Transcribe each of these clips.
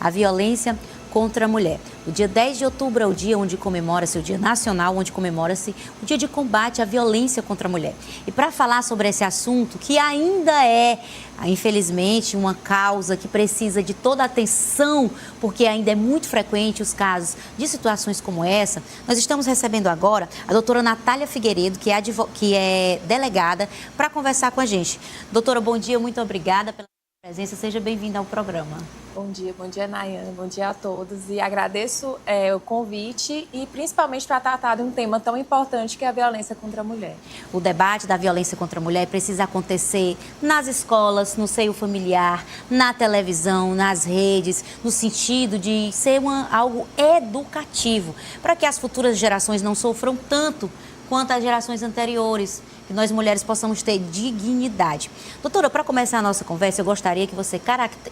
a violência contra a mulher. O dia 10 de outubro é o dia onde comemora-se, o Dia Nacional, onde comemora-se o dia de combate à violência contra a mulher. E para falar sobre esse assunto, que ainda é, infelizmente, uma causa que precisa de toda a atenção, porque ainda é muito frequente os casos de situações como essa, nós estamos recebendo agora a doutora Natália Figueiredo, que é delegada, para conversar com a gente. Doutora, bom dia, muito obrigada pela presença, seja bem-vinda ao programa. Bom dia, Nayane, bom dia a todos e agradeço o convite e principalmente para tratar de um tema tão importante que é a violência contra a mulher. O debate da violência contra a mulher precisa acontecer nas escolas, no seio familiar, na televisão, nas redes, no sentido de ser algo educativo, para que as futuras gerações não sofram tanto quanto as gerações anteriores, que nós mulheres possamos ter dignidade. Doutora, para começar a nossa conversa, eu gostaria que você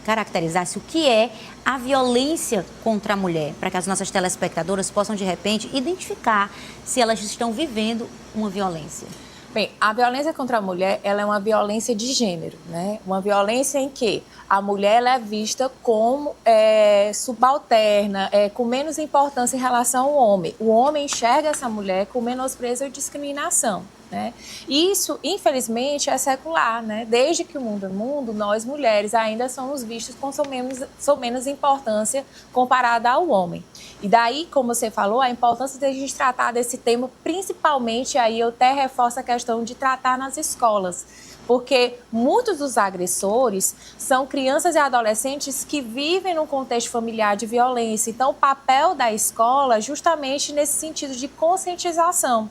caracterizasse o que é a violência contra a mulher, para que as nossas telespectadoras possam, de repente, identificar se elas estão vivendo uma violência. Bem, a violência contra a mulher, ela é uma violência de gênero, né? Uma violência em que a mulher ela é vista como subalterna, com menos importância em relação ao homem. O homem enxerga essa mulher com menosprezo e discriminação, né? Isso, infelizmente, é secular, né? Desde que o mundo é mundo, nós mulheres ainda somos vistas com menos importância comparada ao homem. E daí, como você falou, a importância de a gente tratar desse tema, principalmente aí eu até reforço a questão de tratar nas escolas. Porque muitos dos agressores são crianças e adolescentes que vivem num contexto familiar de violência. Então, o papel da escola, justamente nesse sentido de conscientização.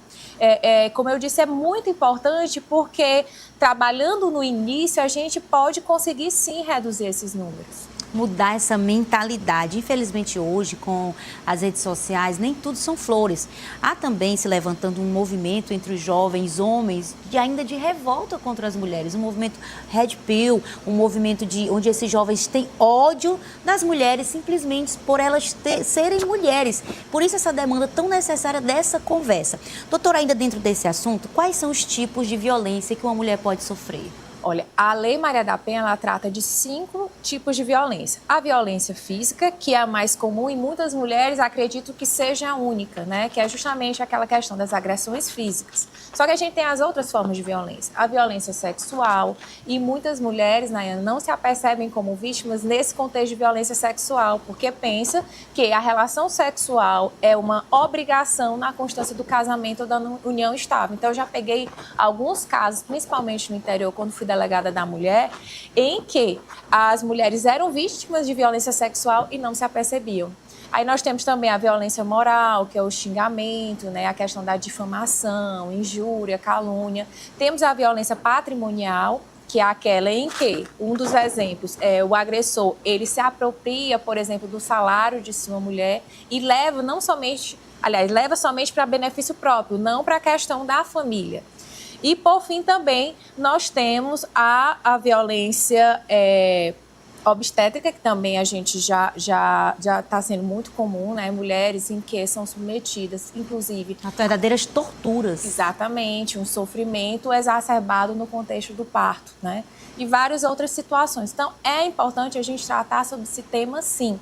Como eu disse, é muito importante porque, trabalhando no início, a gente pode conseguir, sim, reduzir esses números. Mudar essa mentalidade. Infelizmente, hoje, com as redes sociais, nem tudo são flores. Há também se levantando um movimento entre os jovens homens, ainda de revolta contra as mulheres, um movimento Red Pill, um movimento onde esses jovens têm ódio das mulheres simplesmente por elas serem mulheres. Por isso, essa demanda tão necessária dessa conversa. Doutora, ainda dentro desse assunto, quais são os tipos de violência que uma mulher pode sofrer? Olha, a Lei Maria da Penha, ela trata de 5 tipos de violência. A violência física, que é a mais comum e muitas mulheres acreditam que seja a única, né? Que é justamente aquela questão das agressões físicas. Só que a gente tem as outras formas de violência. A violência sexual e muitas mulheres, Nayane, não se apercebem como vítimas nesse contexto de violência sexual, porque pensa que a relação sexual é uma obrigação na constância do casamento ou da união estável. Então, eu já peguei alguns casos, principalmente no interior, quando fui delegada da mulher, em que as mulheres eram vítimas de violência sexual e não se apercebiam. Aí nós temos também a violência moral, que é o xingamento, né, a questão da difamação, injúria, calúnia. Temos a violência patrimonial, que é aquela em que, um dos exemplos, o agressor, ele se apropria, por exemplo, do salário de sua mulher e leva leva somente para benefício próprio, não para a questão da família. E, por fim, também, nós temos a violência obstétrica, que também a gente já está sendo muito comum, né? Mulheres em que são submetidas, inclusive... A verdadeiras torturas. Exatamente, um sofrimento exacerbado no contexto do parto, né? E várias outras situações. Então, é importante a gente tratar sobre esse tema, sim.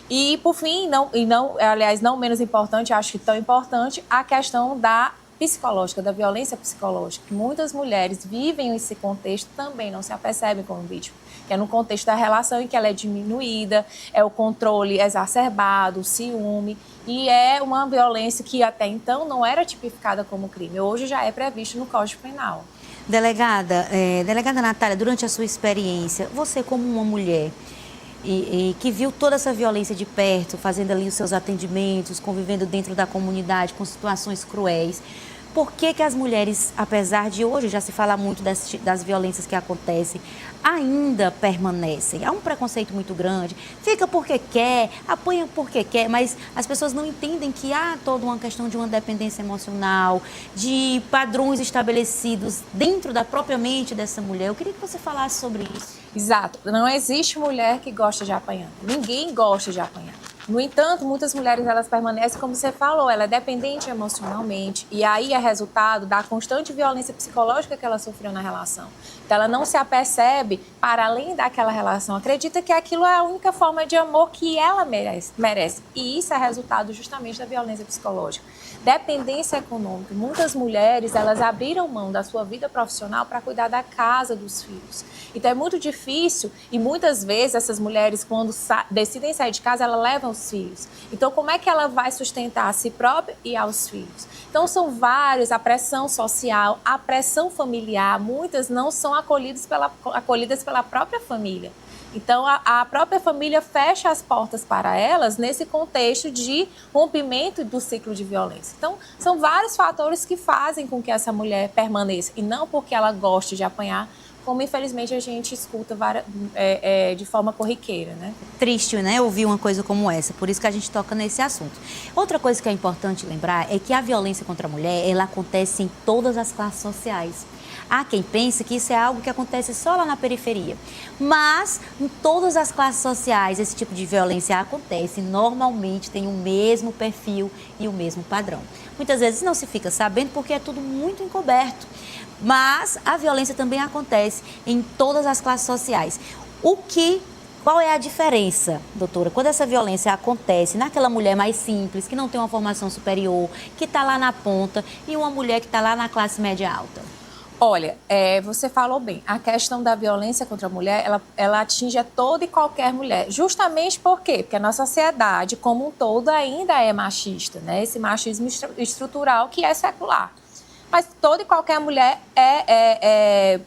E, por fim, aliás, não menos importante, acho que tão importante, a questão da psicológica, da violência psicológica. Muitas mulheres vivem esse contexto, também não se apercebem como vítima, que é no contexto da relação em que ela é diminuída, é o controle exacerbado, o ciúme, e é uma violência que até então não era tipificada como crime, hoje já é previsto no Código Penal. Delegada Natália, durante a sua experiência, você como uma mulher e que viu toda essa violência de perto, fazendo ali os seus atendimentos, convivendo dentro da comunidade com situações cruéis, por que as mulheres, apesar de hoje já se falar muito das violências que acontecem, ainda permanecem? Há um preconceito muito grande, fica porque quer, apanha porque quer, mas as pessoas não entendem que há toda uma questão de uma dependência emocional, de padrões estabelecidos dentro da própria mente dessa mulher. Eu queria que você falasse sobre isso. Exato. Não existe mulher que gosta de apanhar. Ninguém gosta de apanhar. No entanto, muitas mulheres elas permanecem, como você falou, ela é dependente emocionalmente e aí é resultado da constante violência psicológica que ela sofreu na relação. Então, ela não se apercebe para além daquela relação, acredita que aquilo é a única forma de amor que ela merece. E isso é resultado justamente da violência psicológica. Dependência econômica. Muitas mulheres, elas abriram mão da sua vida profissional para cuidar da casa dos filhos. Então, é muito difícil e muitas vezes essas mulheres, quando decidem sair de casa, elas levam os filhos. Então, como é que ela vai sustentar a si própria e aos filhos? Então, são vários, a pressão social, a pressão familiar, muitas não são acolhidas pela própria família. Então, a própria família fecha as portas para elas nesse contexto de rompimento do ciclo de violência. Então, são vários fatores que fazem com que essa mulher permaneça, e não porque ela goste de apanhar, como infelizmente a gente escuta de forma corriqueira, né? Triste, né, ouvir uma coisa como essa, por isso que a gente toca nesse assunto. Outra coisa que é importante lembrar é que a violência contra a mulher, ela acontece em todas as classes sociais. Há quem pense que isso é algo que acontece só lá na periferia, mas em todas as classes sociais esse tipo de violência acontece, normalmente tem o mesmo perfil e o mesmo padrão. Muitas vezes não se fica sabendo porque é tudo muito encoberto, mas a violência também acontece em todas as classes sociais. Qual é a diferença, doutora, quando essa violência acontece naquela mulher mais simples, que não tem uma formação superior, que está lá na ponta, e uma mulher que está lá na classe média alta? Olha, você falou bem, a questão da violência contra a mulher, ela atinge a toda e qualquer mulher. Justamente por quê? Porque a nossa sociedade, como um todo, ainda é machista, né? Esse machismo estrutural que é secular. Mas toda e qualquer mulher é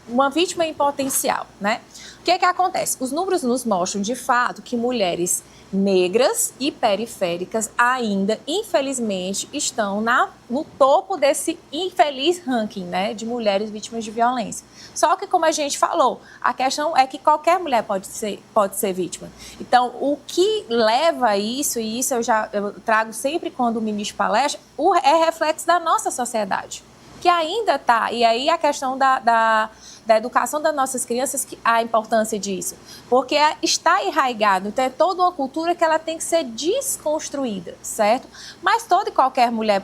uma vítima em potencial, né? O que é que acontece? Os números nos mostram, de fato, que mulheres negras e periféricas ainda, infelizmente, estão no topo desse infeliz ranking, né, de mulheres vítimas de violência. Só que, como a gente falou, a questão é que qualquer mulher pode ser vítima. Então, o que leva a isso, e isso eu trago sempre quando o ministro palestra, é reflexo da nossa sociedade, que ainda está. E aí a questão da educação das nossas crianças, a importância disso. Porque está enraizado, então é toda uma cultura que ela tem que ser desconstruída, certo? Mas toda e qualquer mulher,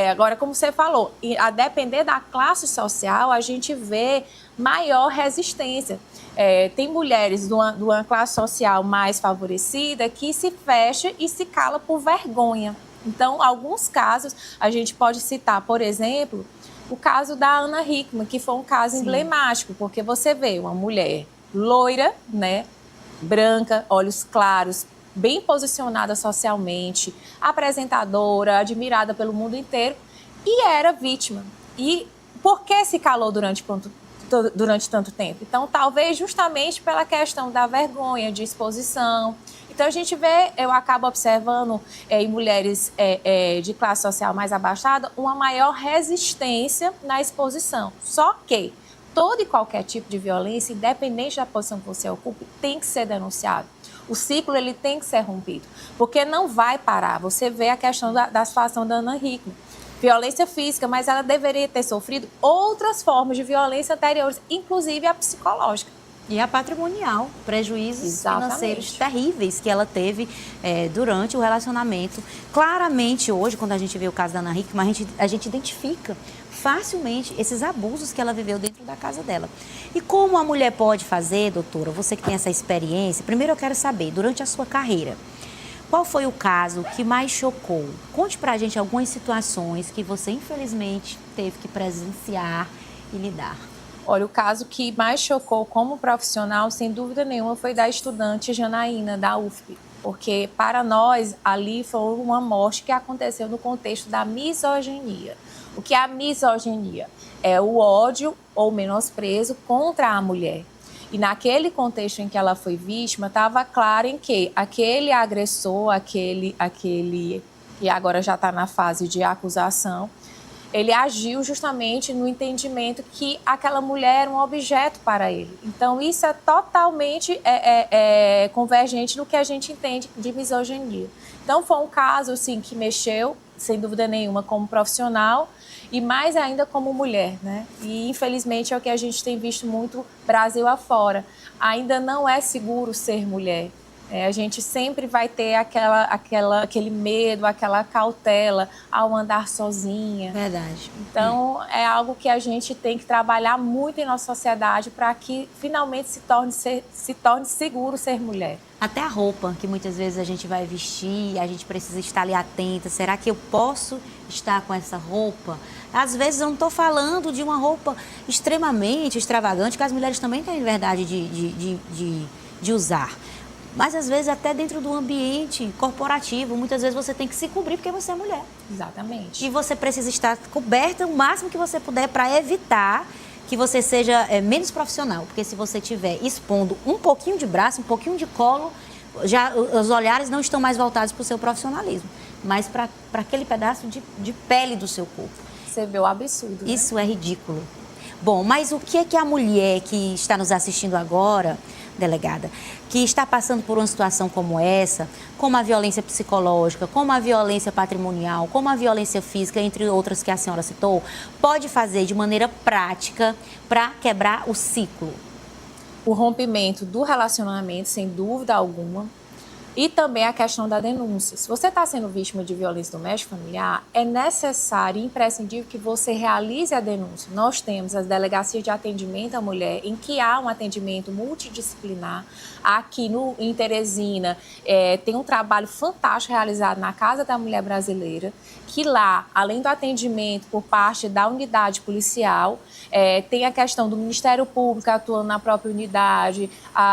agora como você falou, a depender da classe social, a gente vê maior resistência. Tem mulheres de uma classe social mais favorecida que se fecha e se cala por vergonha. Então, alguns casos, a gente pode citar, por exemplo, o caso da Ana Hickman, que foi um caso emblemático, porque você vê uma mulher loira, né, branca, olhos claros, bem posicionada socialmente, apresentadora, admirada pelo mundo inteiro, e era vítima. E por que se calou durante tanto tempo? Então, talvez justamente pela questão da vergonha, de exposição. Então, a gente vê, eu acabo observando em mulheres de classe social mais abaixada, uma maior resistência na exposição. Só que todo e qualquer tipo de violência, independente da posição que você ocupe, tem que ser denunciado. O ciclo ele tem que ser rompido, porque não vai parar. Você vê a questão da situação da Ana Hickman. Violência física, mas ela deveria ter sofrido outras formas de violência anteriores, inclusive a psicológica. E a patrimonial, prejuízos financeiros terríveis que ela teve durante o relacionamento. Claramente, hoje, quando a gente vê o caso da Ana Hickman, a gente identifica facilmente esses abusos que ela viveu dentro da casa dela. E como a mulher pode fazer, doutora, você que tem essa experiência, primeiro eu quero saber, durante a sua carreira, qual foi o caso que mais chocou? Conte pra gente algumas situações que você, infelizmente, teve que presenciar e lidar. Olha, o caso que mais chocou como profissional, sem dúvida nenhuma, foi da estudante Janaína, da UFP. Porque, para nós, ali foi uma morte que aconteceu no contexto da misoginia. O que é a misoginia? É o ódio ou menosprezo contra a mulher. E naquele contexto em que ela foi vítima, estava claro em que aquele agressor, aquele que agora já está na fase de acusação, ele agiu justamente no entendimento que aquela mulher era um objeto para ele. Então, isso é totalmente convergente no que a gente entende de misoginia. Então, foi um caso assim, que mexeu, sem dúvida nenhuma, como profissional e mais ainda como mulher, né? E, infelizmente, é o que a gente tem visto muito Brasil afora. Ainda não é seguro ser mulher. A gente sempre vai ter aquele medo, aquela cautela ao andar sozinha. Verdade. Então, é algo que a gente tem que trabalhar muito em nossa sociedade para que finalmente se torne seguro ser mulher. Até a roupa, que muitas vezes a gente vai vestir, a gente precisa estar ali atenta. Será que eu posso estar com essa roupa? Às vezes eu não estou falando de uma roupa extremamente extravagante, que as mulheres também têm liberdade de usar. Mas às vezes até dentro do ambiente corporativo, muitas vezes você tem que se cobrir porque você é mulher. Exatamente. E você precisa estar coberta o máximo que você puder para evitar que você seja menos profissional. Porque se você estiver expondo um pouquinho de braço, um pouquinho de colo, já os olhares não estão mais voltados para o seu profissionalismo, mas para aquele pedaço de pele do seu corpo. Você vê o absurdo, né? Isso é ridículo. Bom, mas o que é que a mulher que está nos assistindo agora, delegada, que está passando por uma situação como essa, como a violência psicológica, como a violência patrimonial, como a violência física, entre outras que a senhora citou, pode fazer de maneira prática para quebrar o ciclo? O rompimento do relacionamento, sem dúvida alguma, e também a questão da denúncia. Se você está sendo vítima de violência doméstica familiar, é necessário e imprescindível que você realize a denúncia. Nós temos as delegacias de atendimento à mulher, em que há um atendimento multidisciplinar. Aqui em Teresina, tem um trabalho fantástico realizado na Casa da Mulher Brasileira, que lá, além do atendimento por parte da unidade policial, tem a questão do Ministério Público atuando na própria unidade,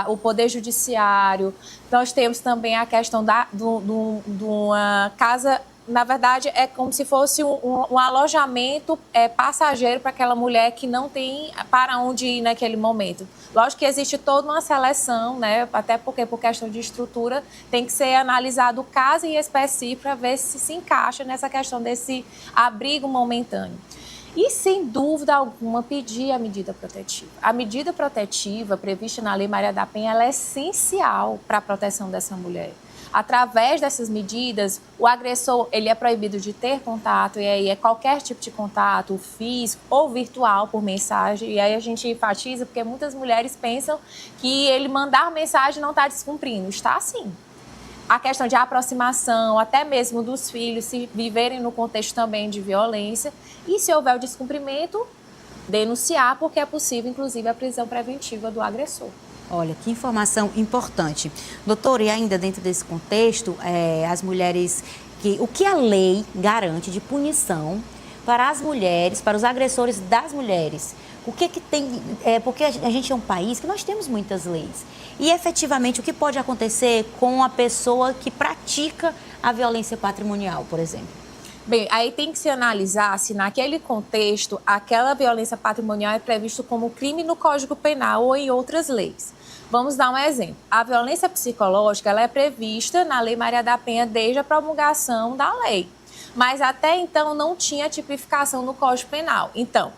o Poder Judiciário. Nós temos também a questão de uma casa, na verdade, é como se fosse um alojamento passageiro para aquela mulher que não tem para onde ir naquele momento. Lógico que existe toda uma seleção, né? Até porque, por questão de estrutura, tem que ser analisado o caso em específico para ver se encaixa nessa questão desse abrigo momentâneo. E, sem dúvida alguma, pedir a medida protetiva. A medida protetiva prevista na Lei Maria da Penha, ela é essencial para a proteção dessa mulher. Através dessas medidas, o agressor ele é proibido de ter contato, e aí é qualquer tipo de contato, físico ou virtual, por mensagem. E aí a gente enfatiza porque muitas mulheres pensam que ele mandar mensagem não está descumprindo. Está sim. A questão de aproximação, até mesmo dos filhos, se viverem no contexto também de violência. E se houver o descumprimento, denunciar, porque é possível, inclusive, a prisão preventiva do agressor. Olha, que informação importante. Doutora, e ainda dentro desse contexto, as mulheres, o que a lei garante de punição para as mulheres, para os agressores das mulheres? O que tem... porque a gente é um país que nós temos muitas leis. E, efetivamente, o que pode acontecer com a pessoa que pratica a violência patrimonial, por exemplo? Bem, aí tem que se analisar se naquele contexto aquela violência patrimonial é previsto como crime no Código Penal ou em outras leis. Vamos dar um exemplo. A violência psicológica ela é prevista na Lei Maria da Penha desde a promulgação da lei. Mas até então não tinha tipificação no Código Penal. Então,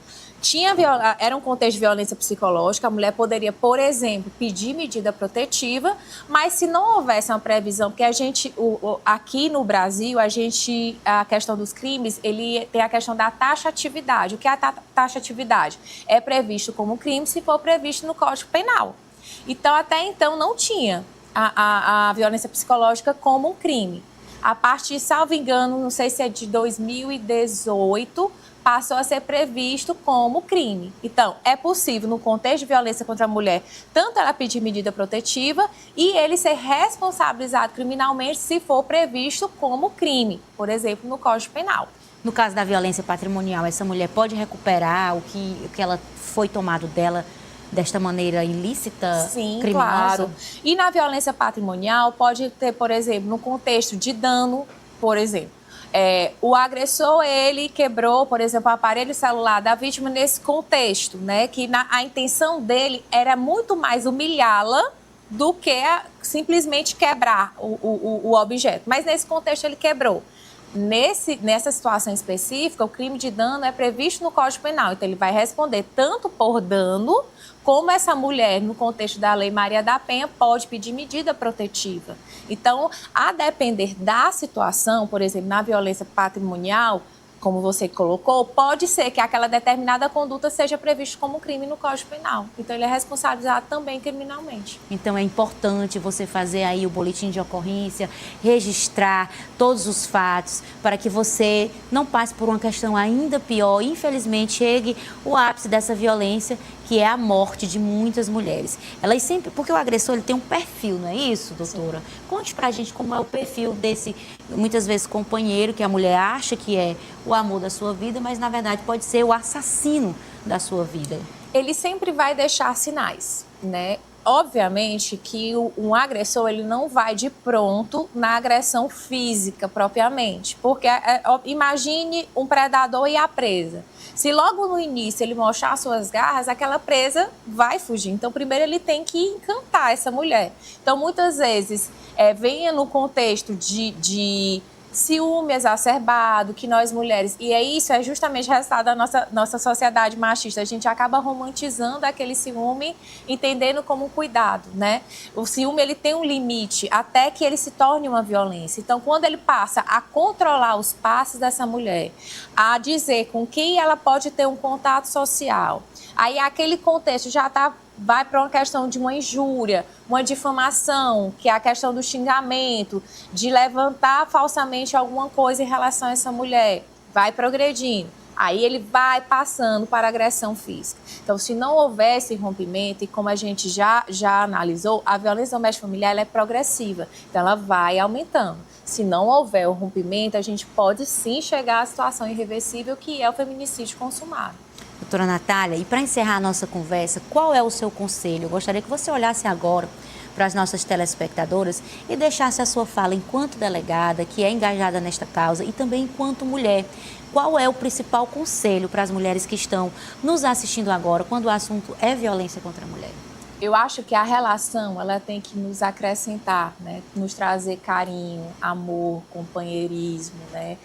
era um contexto de violência psicológica, a mulher poderia, por exemplo, pedir medida protetiva, mas se não houvesse uma previsão, porque aqui no Brasil, a questão dos crimes, ele tem a questão da taxatividade. O que é a taxatividade? É previsto como crime se for previsto no Código Penal. Então, até então, não tinha a violência psicológica como um crime. A partir, salvo engano, não sei se é de 2018, passou a ser previsto como crime. Então, é possível, no contexto de violência contra a mulher, tanto ela pedir medida protetiva e ele ser responsabilizado criminalmente se for previsto como crime, por exemplo, no Código Penal. No caso da violência patrimonial, essa mulher pode recuperar o que ela foi tomado dela desta maneira ilícita, sim, criminosa? Claro. E na violência patrimonial pode ter, por exemplo, no contexto de dano, por exemplo, o agressor, ele quebrou, por exemplo, o aparelho celular da vítima nesse contexto, né? Que a intenção dele era muito mais humilhá-la do que simplesmente quebrar o objeto. Mas nesse contexto ele quebrou. Nessa situação específica, o crime de dano é previsto no Código Penal. Então ele vai responder tanto por dano, como essa mulher, no contexto da Lei Maria da Penha, pode pedir medida protetiva. Então, a depender da situação, por exemplo, na violência patrimonial, como você colocou, pode ser que aquela determinada conduta seja prevista como crime no Código Penal. Então, ele é responsabilizado também criminalmente. Então, é importante você fazer aí o boletim de ocorrência, registrar todos os fatos, para que você não passe por uma questão ainda pior. Infelizmente, chegue o ápice dessa violência, que é a morte de muitas mulheres. Elas sempre, porque o agressor ele tem um perfil, não é isso, doutora? Sim. Conte pra gente como é o perfil desse, muitas vezes, companheiro, que a mulher acha que é o amor da sua vida, mas na verdade pode ser o assassino da sua vida. Ele sempre vai deixar sinais, né? Obviamente que um agressor ele não vai de pronto na agressão física propriamente, porque imagine um predador e a presa. Se logo no início ele mostrar suas garras, aquela presa vai fugir. Então, primeiro ele tem que encantar essa mulher. Então, muitas vezes, venha no contexto de ciúme exacerbado, que nós mulheres... E isso é justamente resultado da nossa sociedade machista. A gente acaba romantizando aquele ciúme, entendendo como um cuidado, né? O ciúme, ele tem um limite até que ele se torne uma violência. Então, quando ele passa a controlar os passos dessa mulher, a dizer com quem ela pode ter um contato social, aí aquele contexto já vai para uma questão de uma injúria, uma difamação, que é a questão do xingamento, de levantar falsamente alguma coisa em relação a essa mulher. Vai progredindo. Aí ele vai passando para a agressão física. Então, se não houver esse rompimento, e como a gente já analisou, a violência doméstica familiar ela é progressiva. Então, ela vai aumentando. Se não houver o rompimento, a gente pode sim chegar à situação irreversível, que é o feminicídio consumado. Doutora Natália, e para encerrar a nossa conversa, qual é o seu conselho? Eu gostaria que você olhasse agora para as nossas telespectadoras e deixasse a sua fala enquanto delegada, que é engajada nesta causa, e também enquanto mulher. Qual é o principal conselho para as mulheres que estão nos assistindo agora, quando o assunto é violência contra a mulher? Eu acho que a relação ela tem que nos acrescentar, né? Nos trazer carinho, amor, companheirismo, né?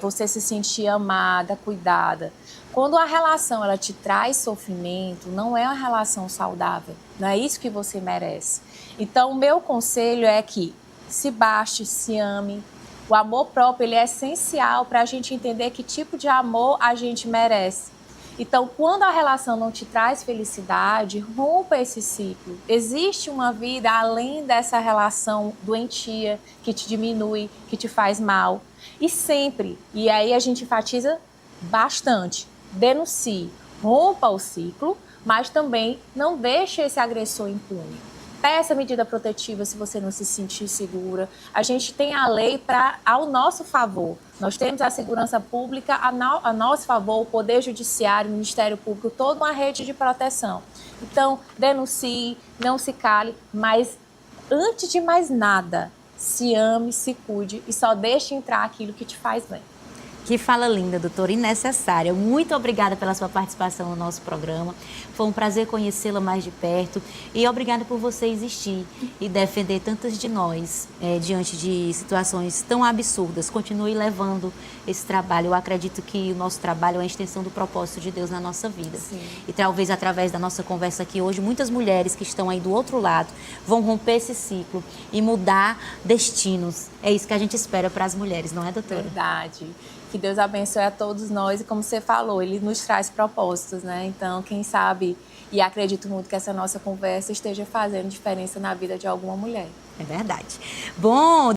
Você se sentir amada, cuidada. Quando a relação ela te traz sofrimento, não é uma relação saudável, não é isso que você merece. Então, o meu conselho é que se baixe, se ame. O amor próprio ele é essencial para a gente entender que tipo de amor a gente merece. Então, quando a relação não te traz felicidade, rompa esse ciclo. Existe uma vida além dessa relação doentia, que te diminui, que te faz mal. E sempre, e aí a gente enfatiza bastante, denuncie, rompa o ciclo, mas também não deixe esse agressor impune. Peça medida protetiva se você não se sentir segura. A gente tem a lei ao nosso favor. Nós temos a segurança pública a nosso favor, o Poder Judiciário, o Ministério Público, toda uma rede de proteção. Então, denuncie, não se cale, mas antes de mais nada, se ame, se cuide e só deixe entrar aquilo que te faz bem. Que fala linda, doutora, e necessária. Muito obrigada pela sua participação no nosso programa. Foi um prazer conhecê-la mais de perto e obrigada por você existir e defender tantas de nós diante de situações tão absurdas. Continue levando esse trabalho. Eu acredito que o nosso trabalho é a extensão do propósito de Deus na nossa vida. Sim. E talvez através da nossa conversa aqui hoje, muitas mulheres que estão aí do outro lado vão romper esse ciclo e mudar destinos. É isso que a gente espera para as mulheres, não é, doutora? Verdade. Que Deus abençoe a todos nós e, como você falou, Ele nos traz propósitos, né? Então, quem sabe, e acredito muito que essa nossa conversa esteja fazendo diferença na vida de alguma mulher. É verdade. Bom...